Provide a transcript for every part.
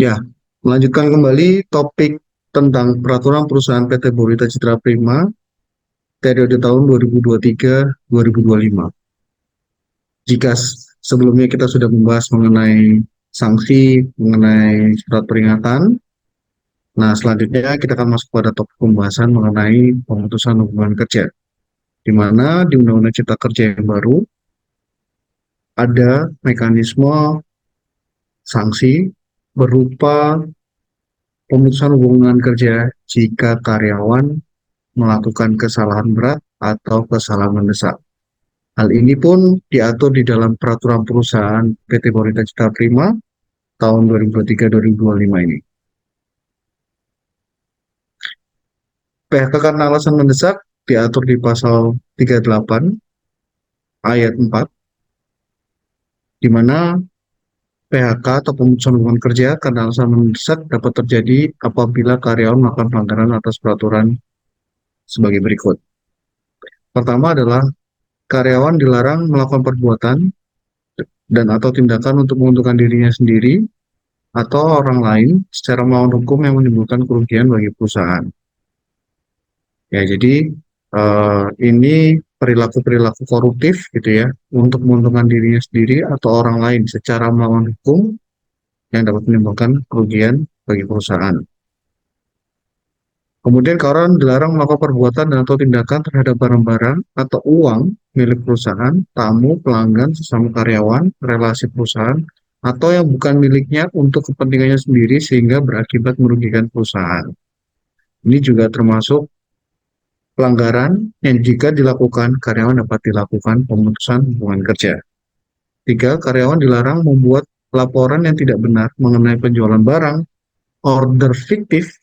Ya, melanjutkan kembali topik tentang peraturan perusahaan PT Borita Citra Prima periode tahun 2023-2025. Jika sebelumnya kita sudah membahas mengenai sanksi, mengenai surat peringatan, nah selanjutnya kita akan masuk pada topik pembahasan mengenai pemutusan hubungan kerja, di mana di Undang-Undang Cipta Kerja yang baru ada mekanisme sanksi berupa pemutusan hubungan kerja jika karyawan melakukan kesalahan berat atau kesalahan mendesak. Hal ini pun diatur di dalam peraturan perusahaan PT Borita Citra Prima tahun 2023-2025 ini. PHK karena alasan mendesak diatur di pasal 38 ayat 4, di mana PHK atau pemutusan hubungan kerja karena alasan mendesak dapat terjadi apabila karyawan melakukan pelanggaran atas peraturan sebagai berikut. Pertama adalah karyawan dilarang melakukan perbuatan dan atau tindakan untuk menguntungkan dirinya sendiri atau orang lain secara melawan hukum yang menimbulkan kerugian bagi perusahaan. Ya, jadi ini perilaku-perilaku koruptif gitu ya, untuk menguntungkan dirinya sendiri atau orang lain secara melawan hukum yang dapat menimbulkan kerugian bagi perusahaan. Kemudian karyawan dilarang melakukan perbuatan dan atau tindakan terhadap barang-barang atau uang milik perusahaan, tamu, pelanggan, sesama karyawan, relasi perusahaan, atau yang bukan miliknya untuk kepentingannya sendiri sehingga berakibat merugikan perusahaan. Ini juga termasuk pelanggaran yang jika dilakukan, karyawan dapat dilakukan pemutusan hubungan kerja. 3. Karyawan dilarang membuat laporan yang tidak benar mengenai penjualan barang, order fiktif,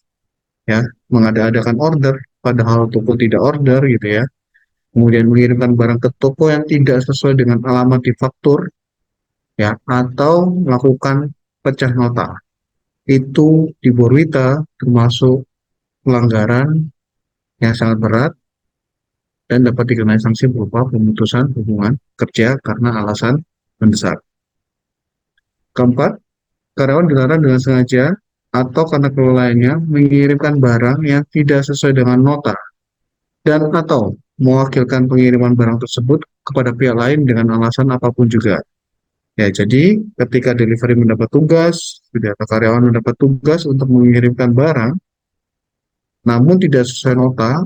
ya, mengada-adakan order, padahal toko tidak order gitu ya. Kemudian mengirimkan barang ke toko yang tidak sesuai dengan alamat di faktur, ya, atau melakukan pecah nota. Itu di Borwita termasuk pelanggaran yang sangat berat dan dapat dikenai sanksi berupa pemutusan hubungan kerja karena alasan mendesak. Keempat, karyawan dilarang dengan sengaja atau karena kelalaiannya mengirimkan barang yang tidak sesuai dengan nota dan atau mewakilkan pengiriman barang tersebut kepada pihak lain dengan alasan apapun juga. Ya, jadi ketika delivery mendapat tugas, atau karyawan mendapat tugas untuk mengirimkan barang, namun tidak sesuai nota,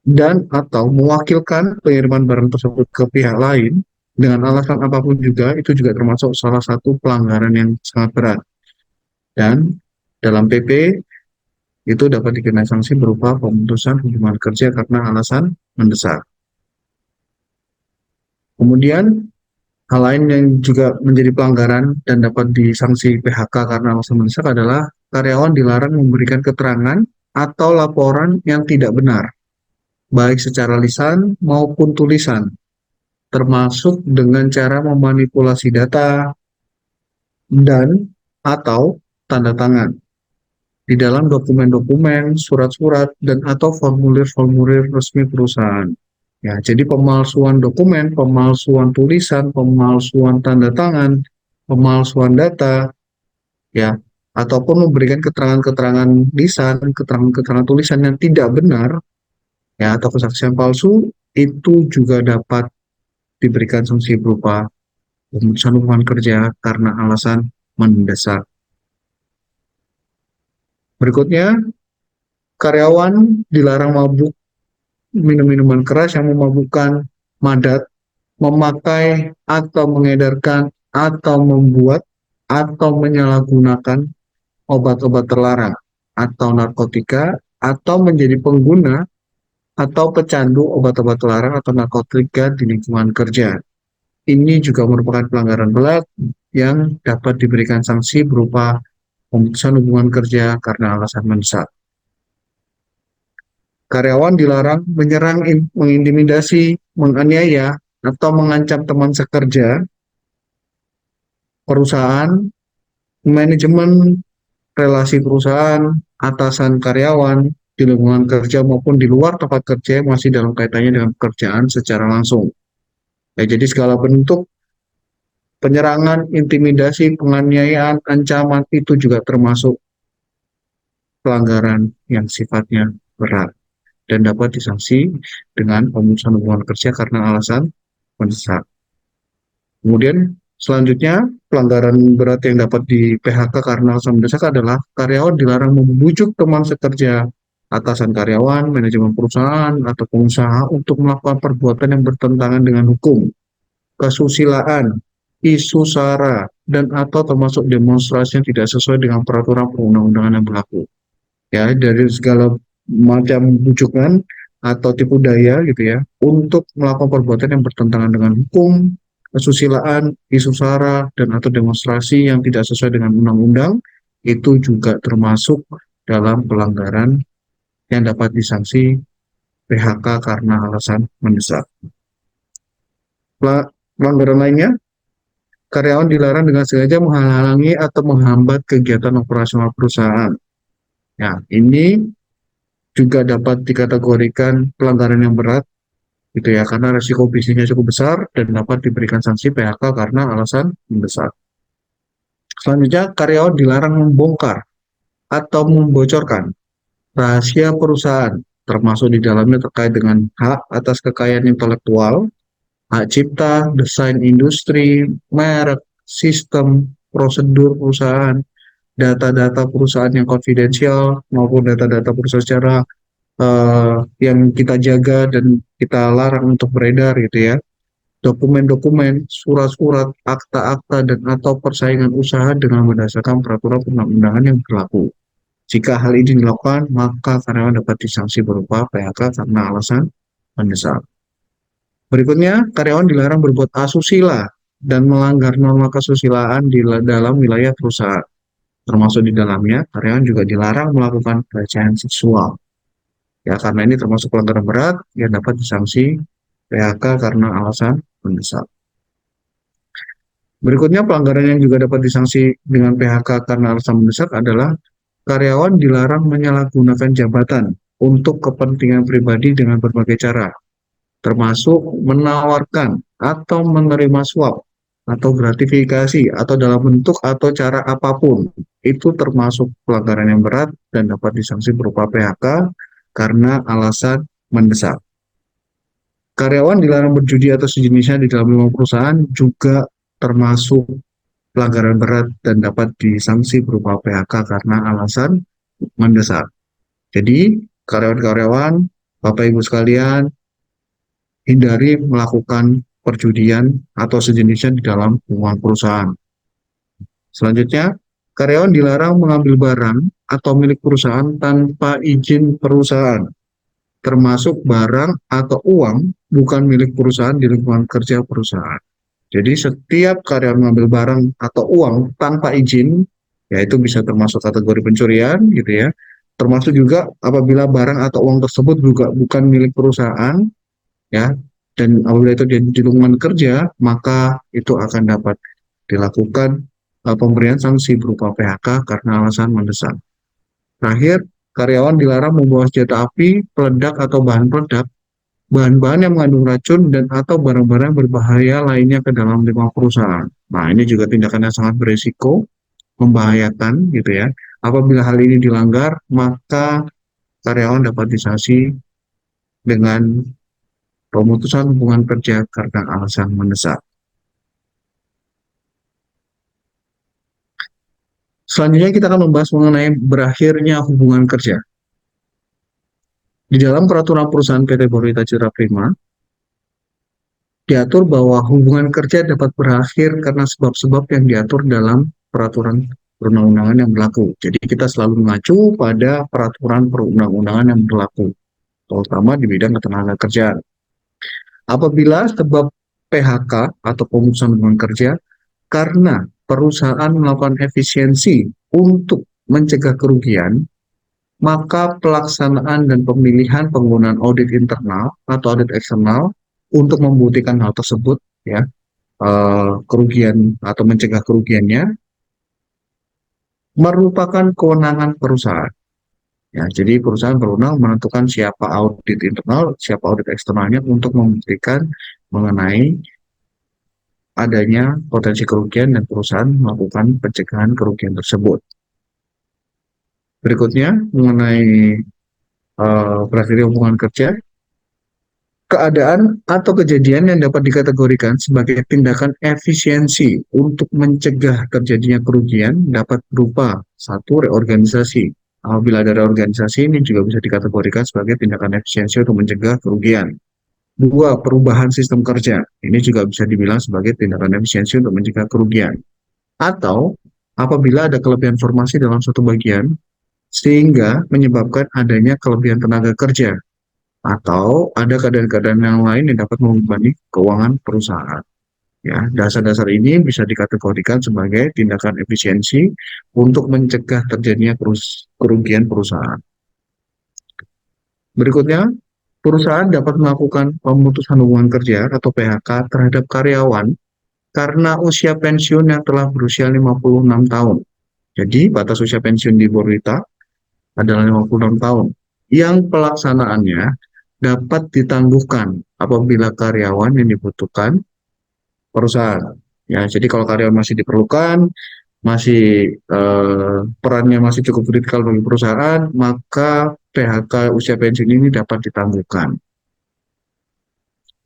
dan atau mewakilkan pengiriman barang tersebut ke pihak lain dengan alasan apapun juga, itu juga termasuk salah satu pelanggaran yang sangat berat. Dan dalam PP itu dapat dikenai sanksi berupa pemutusan hubungan kerja karena alasan mendesak. Kemudian hal lain yang juga menjadi pelanggaran dan dapat disanksi PHK karena alasan mendesak adalah karyawan dilarang memberikan keterangan atau laporan yang tidak benar, baik secara lisan maupun tulisan, termasuk dengan cara memanipulasi data dan atau tanda tangan di dalam dokumen-dokumen, surat-surat, dan atau formulir-formulir resmi perusahaan. Ya, jadi pemalsuan dokumen, pemalsuan tulisan, pemalsuan tanda tangan, pemalsuan data, ya, ataupun memberikan keterangan-keterangan lisan, keterangan-keterangan tulisan yang tidak benar, ya, atau kesaksian palsu, itu juga dapat diberikan sanksi berupa pemutusan hubungan kerja karena alasan mendesak. Berikutnya, karyawan dilarang mabuk, minum minuman keras yang memabukkan, madat, memakai atau mengedarkan atau membuat atau menyalahgunakan obat-obat terlarang atau narkotika atau menjadi pengguna atau pecandu obat-obat terlarang atau narkotika di lingkungan kerja. Ini juga merupakan pelanggaran berat yang dapat diberikan sanksi berupa pemutusan hubungan kerja karena alasan mendesak. Karyawan dilarang menyerang, mengintimidasi, menganiaya, atau mengancam teman sekerja, perusahaan, manajemen, relasi perusahaan, atasan karyawan, di lingkungan kerja maupun di luar tempat kerja yang masih dalam kaitannya dengan pekerjaan secara langsung. Ya, jadi segala bentuk Penyerangan, intimidasi, penganiayaan, ancaman itu juga termasuk pelanggaran yang sifatnya berat dan dapat disanksi dengan pemutusan hubungan kerja karena alasan mendesak. Kemudian selanjutnya pelanggaran berat yang dapat di PHK karena alasan mendesak adalah karyawan dilarang membujuk teman sekerja, atasan karyawan, manajemen perusahaan, atau pengusaha untuk melakukan perbuatan yang bertentangan dengan hukum, kesusilaan, isu sara, dan atau termasuk demonstrasi yang tidak sesuai dengan peraturan perundang-undangan yang berlaku. Ya, dari segala macam bujukan atau tipu daya gitu ya, untuk melakukan perbuatan yang bertentangan dengan hukum, kesusilaan, isu sara, dan atau demonstrasi yang tidak sesuai dengan undang-undang, itu juga termasuk dalam pelanggaran yang dapat disanksi PHK karena alasan mendesak. Pelanggaran lainnya, karyawan dilarang dengan sengaja menghalangi atau menghambat kegiatan operasional perusahaan. Ya, ini juga dapat dikategorikan pelanggaran yang berat gitu ya, karena resiko bisnisnya cukup besar dan dapat diberikan sanksi PHK karena alasan mendesak. Selanjutnya, karyawan dilarang membongkar atau membocorkan rahasia perusahaan, termasuk di dalamnya terkait dengan hak atas kekayaan intelektual, hak cipta, desain industri, merek, sistem, prosedur perusahaan, data-data perusahaan yang konfidensial maupun data-data perusahaan secara yang kita jaga dan kita larang untuk beredar gitu ya. Dokumen-dokumen, surat-surat, akta-akta, dan atau persaingan usaha dengan berdasarkan peraturan perundang-undangan yang berlaku. Jika hal ini dilakukan, maka karyawan dapat disanksi berupa PHK karena alasan mendesak. Berikutnya, karyawan dilarang berbuat asusila dan melanggar norma kesusilaan di dalam wilayah perusahaan. Termasuk di dalamnya, karyawan juga dilarang melakukan pelecehan seksual. Ya, karena ini termasuk pelanggaran berat yang dapat disanksi PHK karena alasan mendesak. Berikutnya, pelanggaran yang juga dapat disanksi dengan PHK karena alasan mendesak adalah karyawan dilarang menyalahgunakan jabatan untuk kepentingan pribadi dengan berbagai cara, termasuk menawarkan atau menerima suap atau gratifikasi atau dalam bentuk atau cara apapun. Itu termasuk pelanggaran yang berat dan dapat disanksi berupa PHK karena alasan mendesak. Karyawan dilarang berjudi atau sejenisnya di dalam lingkungan perusahaan juga termasuk pelanggaran berat dan dapat disanksi berupa PHK karena alasan mendesak. Jadi, karyawan-karyawan, Bapak Ibu sekalian, hindari melakukan perjudian atau sejenisnya di dalam lingkungan perusahaan. Selanjutnya, karyawan dilarang mengambil barang atau milik perusahaan tanpa izin perusahaan, termasuk barang atau uang bukan milik perusahaan di lingkungan kerja perusahaan. Jadi setiap karyawan mengambil barang atau uang tanpa izin, ya itu bisa termasuk kategori pencurian gitu ya. Termasuk juga apabila barang atau uang tersebut juga bukan milik perusahaan, ya, dan apabila itu di lingkungan kerja, maka itu akan dapat dilakukan pemberian sanksi berupa PHK karena alasan mendesak. Terakhir, karyawan dilarang membawa senjata api, peledak atau bahan peledak, bahan-bahan yang mengandung racun dan atau barang-barang berbahaya lainnya ke dalam lingkungan perusahaan. Nah, ini juga tindakan yang sangat berisiko, membahayakan gitu ya. Apabila hal ini dilanggar, maka karyawan dapat disanksi dengan pemutusan hubungan kerja karena alasan mendesak. Selanjutnya kita akan membahas mengenai berakhirnya hubungan kerja. Di dalam peraturan perusahaan PT Borita Citra Prima, diatur bahwa hubungan kerja dapat berakhir karena sebab-sebab yang diatur dalam peraturan perundang-undangan yang berlaku. Jadi kita selalu mengacu pada peraturan perundang-undangan yang berlaku, terutama di bidang ketenagakerjaan. Apabila sebab PHK atau pemutusan hubungan kerja karena perusahaan melakukan efisiensi untuk mencegah kerugian, maka pelaksanaan dan pemilihan penggunaan audit internal atau audit eksternal untuk membuktikan hal tersebut, ya, kerugian atau mencegah kerugiannya, merupakan kewenangan perusahaan. Ya, jadi perusahaan berwenang menentukan siapa audit internal, siapa audit eksternalnya untuk membuktikan mengenai adanya potensi kerugian dan perusahaan melakukan pencegahan kerugian tersebut. Berikutnya mengenai kriteria hubungan kerja, keadaan atau kejadian yang dapat dikategorikan sebagai tindakan efisiensi untuk mencegah terjadinya kerugian dapat berupa satu, reorganisasi. Apabila ada reorganisasi ini juga bisa dikategorikan sebagai tindakan efisiensi untuk mencegah kerugian. Dua, perubahan sistem kerja. Ini juga bisa dibilang sebagai tindakan efisiensi untuk mencegah kerugian. Atau apabila ada kelebihan formasi dalam suatu bagian sehingga menyebabkan adanya kelebihan tenaga kerja atau ada keadaan-keadaan yang lain yang dapat membebani keuangan perusahaan. Ya, dasar-dasar ini bisa dikategorikan sebagai tindakan efisiensi untuk mencegah terjadinya kerugian perusahaan. Berikutnya, perusahaan dapat melakukan pemutusan hubungan kerja atau PHK terhadap karyawan karena usia pensiun yang telah berusia 56 tahun. Jadi, batas usia pensiun di Borwita adalah 56 tahun, yang pelaksanaannya dapat ditangguhkan apabila karyawan yang dibutuhkan perusahaan. Ya, jadi kalau karyawan masih diperlukan, masih perannya masih cukup kritikal bagi perusahaan, maka PHK usia pensiun ini dapat ditangguhkan.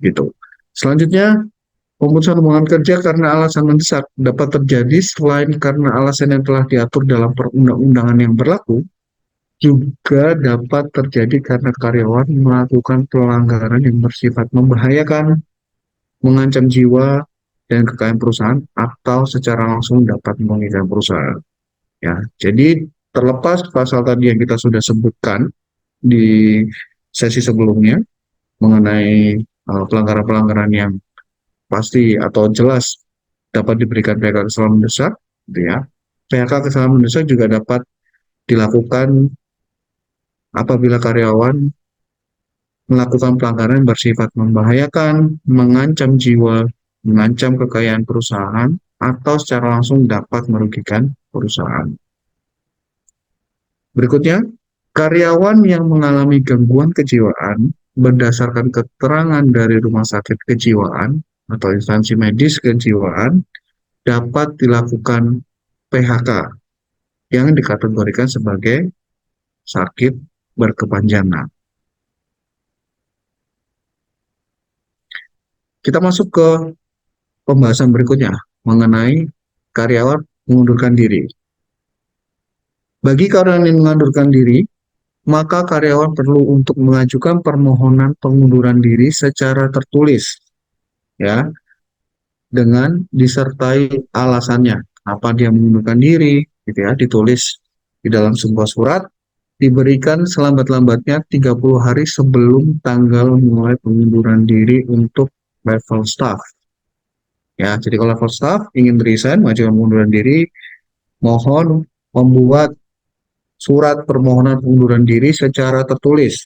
Gitu. Selanjutnya, pemutusan hubungan kerja karena alasan mendesak dapat terjadi selain karena alasan yang telah diatur dalam perundang-undangan yang berlaku, juga dapat terjadi karena karyawan melakukan pelanggaran yang bersifat membahayakan, mengancam jiwa dan kekayaan perusahaan, atau secara langsung dapat merugikan perusahaan. Ya, jadi terlepas pasal tadi yang kita sudah sebutkan di sesi sebelumnya mengenai pelanggaran-pelanggaran yang pasti atau jelas dapat diberikan PHK kesalahan mendesak, gitu ya. PHK kesalahan mendesak juga dapat dilakukan apabila karyawan melakukan pelanggaran yang bersifat membahayakan, mengancam jiwa, mengancam kekayaan perusahaan, atau secara langsung dapat merugikan perusahaan. Berikutnya, karyawan yang mengalami gangguan kejiwaan berdasarkan keterangan dari rumah sakit kejiwaan atau instansi medis kejiwaan dapat dilakukan PHK yang dikategorikan sebagai sakit berkepanjangan. Kita masuk ke pembahasan berikutnya mengenai karyawan mengundurkan diri. Bagi karyawan yang mengundurkan diri, maka karyawan perlu untuk mengajukan permohonan pengunduran diri secara tertulis, ya, dengan disertai alasannya, apa dia mengundurkan diri, gitu ya, ditulis di dalam sebuah surat, diberikan selambat-lambatnya 30 hari sebelum tanggal mulai pengunduran diri untuk level staff. Ya, jadi kalau level staff ingin resign, mengajukan pengunduran diri, mohon membuat surat permohonan pengunduran diri secara tertulis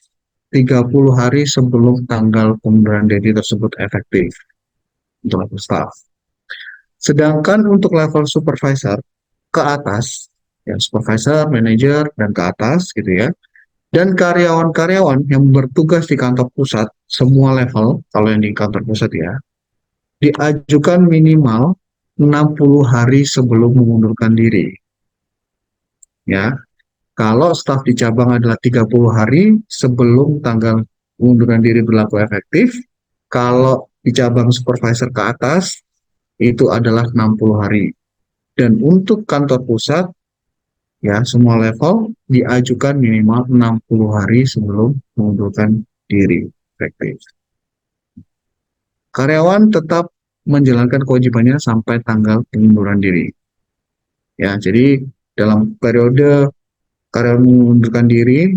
30 hari sebelum tanggal pengunduran diri tersebut efektif untuk level staff. Sedangkan untuk level supervisor ke atas, ya supervisor, manager, dan ke atas gitu ya, dan karyawan-karyawan yang bertugas di kantor pusat, semua level, kalau yang di kantor pusat ya, diajukan minimal 60 hari sebelum mengundurkan diri. Ya, kalau staf di cabang adalah 30 hari sebelum tanggal pengunduran diri berlaku efektif, kalau di cabang supervisor ke atas itu adalah 60 hari. Dan untuk kantor pusat, ya semua level diajukan minimal 60 hari sebelum mengundurkan diri efektif. Karyawan tetap menjalankan kewajibannya sampai tanggal pengunduran diri. Ya, jadi dalam periode karyawan mengundurkan diri,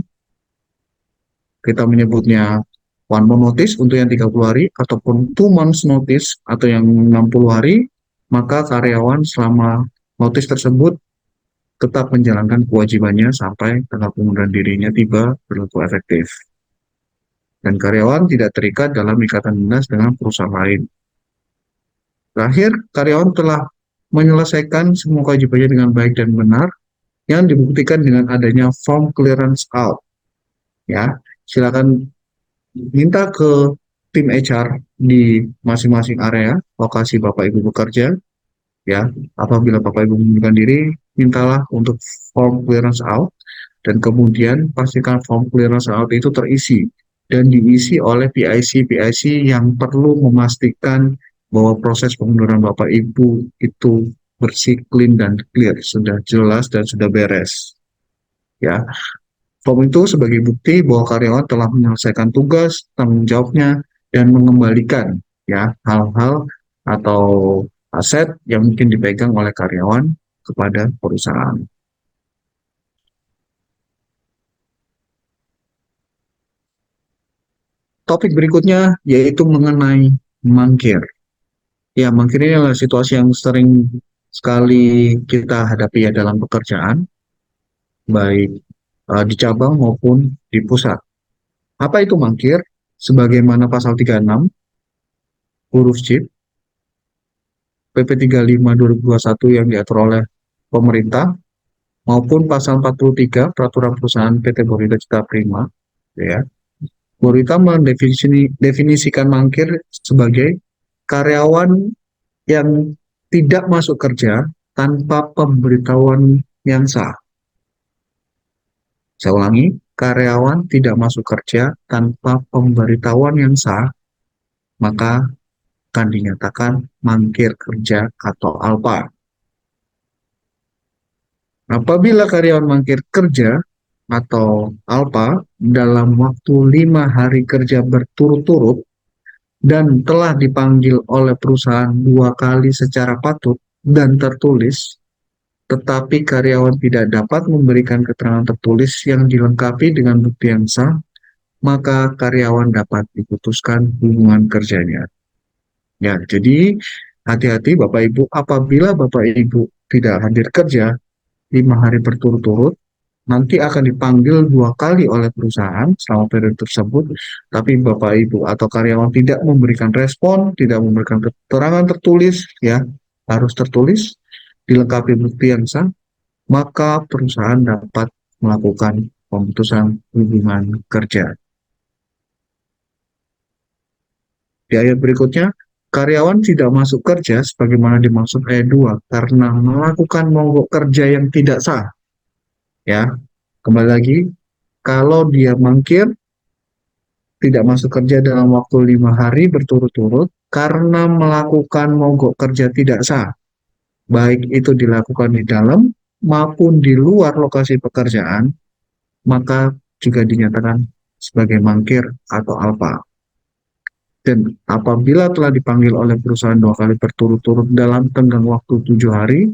kita menyebutnya one month notice untuk yang 30 hari ataupun 2 months notice atau yang 60 hari, maka karyawan selama notice tersebut tetap menjalankan kewajibannya sampai tanggal pengunduran dirinya tiba berlaku efektif. Dan karyawan tidak terikat dalam ikatan dinas dengan perusahaan lain. Terakhir, karyawan telah menyelesaikan semua kewajibannya dengan baik dan benar yang dibuktikan dengan adanya form clearance out. Ya, silakan minta ke tim HR di masing-masing area lokasi Bapak Ibu bekerja, ya. Apabila Bapak Ibu mengundurkan diri, mintalah untuk form clearance out, dan kemudian pastikan form clearance out itu terisi dan diisi oleh PIC yang perlu memastikan bahwa proses pengunduran Bapak Ibu itu bersih, clean, dan clear, sudah jelas dan sudah beres. Ya, form itu sebagai bukti bahwa karyawan telah menyelesaikan tugas, tanggung jawabnya, dan mengembalikan, ya, hal-hal atau aset yang mungkin dipegang oleh karyawan kepada perusahaan. Topik berikutnya yaitu mengenai mangkir. Ya, mangkir ini adalah situasi yang sering sekali kita hadapi ya dalam pekerjaan, baik di cabang maupun di pusat. Apa itu mangkir? Sebagaimana pasal 36 huruf C PP 35 2021 yang diatur oleh pemerintah, maupun pasal 43 Peraturan Perusahaan PT Borita Citra Prima, ya. Borita mendefinisikan mangkir sebagai karyawan yang tidak masuk kerja tanpa pemberitahuan yang sah. Saya ulangi, karyawan tidak masuk kerja tanpa pemberitahuan yang sah, maka akan dinyatakan mangkir kerja atau ALPA. Apabila karyawan mangkir kerja atau ALPA dalam waktu 5 hari kerja berturut-turut dan telah dipanggil oleh perusahaan 2 kali secara patut dan tertulis, tetapi karyawan tidak dapat memberikan keterangan tertulis yang dilengkapi dengan bukti yang sah, maka karyawan dapat diputuskan hubungan kerjanya. Ya, jadi hati-hati Bapak Ibu, apabila Bapak Ibu tidak hadir kerja 5 hari berturut-turut, nanti akan dipanggil 2 kali oleh perusahaan selama periode tersebut, tapi Bapak Ibu atau karyawan tidak memberikan respon, tidak memberikan keterangan tertulis, ya, harus tertulis, dilengkapi bukti yang sah, maka perusahaan dapat melakukan pemutusan hubungan kerja. Di ayat berikutnya, karyawan tidak masuk kerja sebagaimana dimaksud ayat 2 karena melakukan mogok kerja yang tidak sah. Ya, kembali lagi, kalau dia mangkir, tidak masuk kerja dalam waktu 5 hari berturut-turut karena melakukan mogok kerja tidak sah, baik itu dilakukan di dalam maupun di luar lokasi pekerjaan, maka juga dinyatakan sebagai mangkir atau ALPA. Dan apabila telah dipanggil oleh perusahaan 2 kali berturut-turut dalam tenggang waktu 7 hari,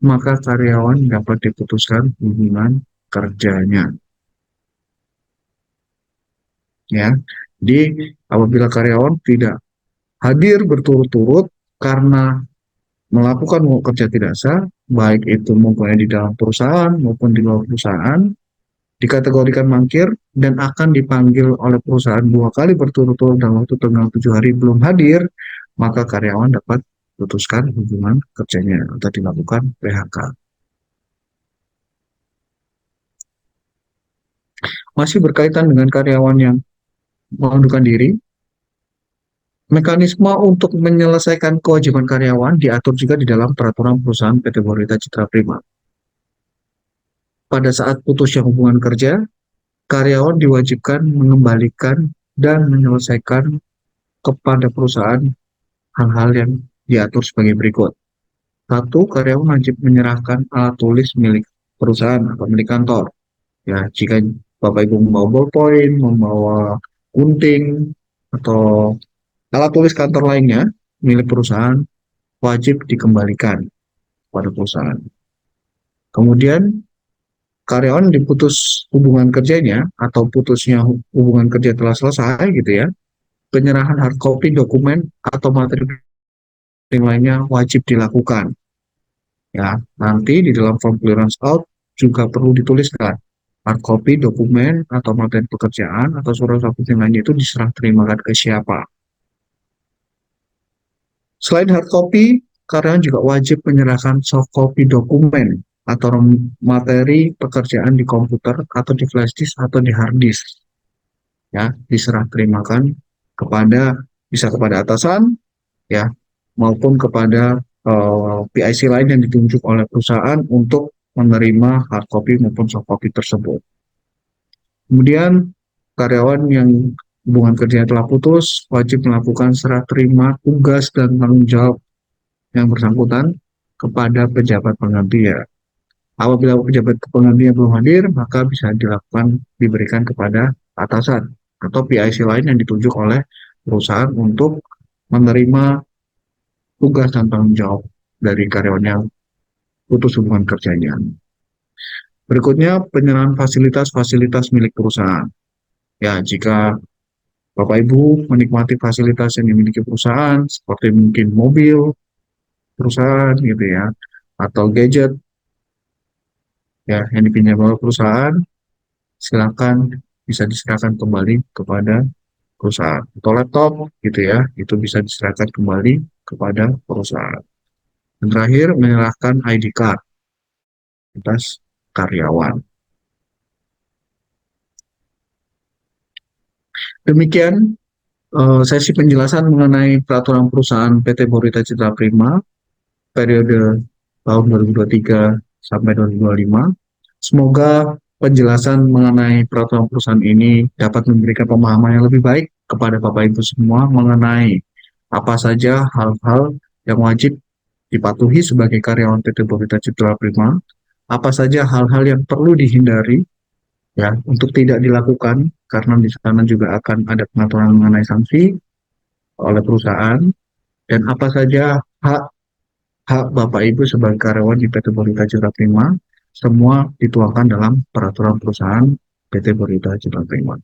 maka karyawan dapat diputuskan hubungan kerjanya. Ya, jadi apabila karyawan tidak hadir berturut-turut karena melakukan mogok kerja tidak sah, baik itu mogoknya di dalam perusahaan maupun di luar perusahaan, dikategorikan mangkir dan akan dipanggil oleh perusahaan 2 kali berturut-turut dalam waktu tenggang 7 hari belum hadir, maka karyawan dapat putuskan hubungan kerjanya atau dilakukan PHK. Masih berkaitan dengan karyawan yang mengundurkan diri, mekanisme untuk menyelesaikan kewajiban karyawan diatur juga di dalam peraturan perusahaan PT Borita Citra Prima. Pada saat putusnya hubungan kerja, karyawan diwajibkan mengembalikan dan menyelesaikan kepada perusahaan hal-hal yang diatur sebagai berikut. Satu, karyawan wajib menyerahkan alat tulis milik perusahaan atau milik kantor. Ya, jika Bapak Ibu membawa ballpoint, membawa gunting, atau alat tulis kantor lainnya milik perusahaan, wajib dikembalikan pada perusahaan. Kemudian karyawan diputus hubungan kerjanya atau putusnya hubungan kerja telah selesai gitu ya, penyerahan hard copy dokumen atau materi lainnya wajib dilakukan. Ya, nanti di dalam form clearance out juga perlu dituliskan hard copy dokumen atau materi pekerjaan atau surat yang lainnya itu diserah terimakan ke siapa. Selain hard copy, karyawan juga wajib menyerahkan soft copy dokumen atau materi pekerjaan di komputer atau di flash disk atau di hard disk. Ya, diserah terimakan kepada bisa kepada atasan ya maupun kepada PIC lain yang ditunjuk oleh perusahaan untuk menerima hard copy maupun soft copy tersebut. Kemudian karyawan yang hubungan kerjanya telah putus wajib melakukan serah terima tugas dan tanggung jawab yang bersangkutan kepada pejabat pengganti ya. Apabila pejabat penggantinya belum hadir, maka bisa diberikan kepada atasan atau PIC lain yang ditunjuk oleh perusahaan untuk menerima tugas dan tanggung jawab dari karyawan yang putus hubungan kerjanya. Berikutnya, penyerahan fasilitas-fasilitas milik perusahaan. Ya, jika Bapak Ibu menikmati fasilitas yang dimiliki perusahaan, seperti mungkin mobil perusahaan gitu ya, atau gadget ya yang dipinjam oleh perusahaan, silakan bisa diserahkan kembali kepada perusahaan. Atau laptop gitu ya, itu bisa diserahkan kembali kepada perusahaan. Dan terakhir, menyerahkan ID card atas karyawan. Demikian sesi penjelasan mengenai peraturan perusahaan PT Borita Citra Prima periode tahun 2023 sampai 2025. Semoga penjelasan mengenai peraturan perusahaan ini dapat memberikan pemahaman yang lebih baik kepada Bapak Ibu semua mengenai apa saja hal-hal yang wajib dipatuhi sebagai karyawan PT Borita Citra Prima, apa saja hal-hal yang perlu dihindari ya untuk tidak dilakukan karena di sana juga akan ada pengaturan mengenai sanksi oleh perusahaan dan apa saja hak hak Bapak Ibu sebagai karyawan di PT Borita Citra Prima semua dituangkan dalam peraturan perusahaan PT Borita Citra Prima.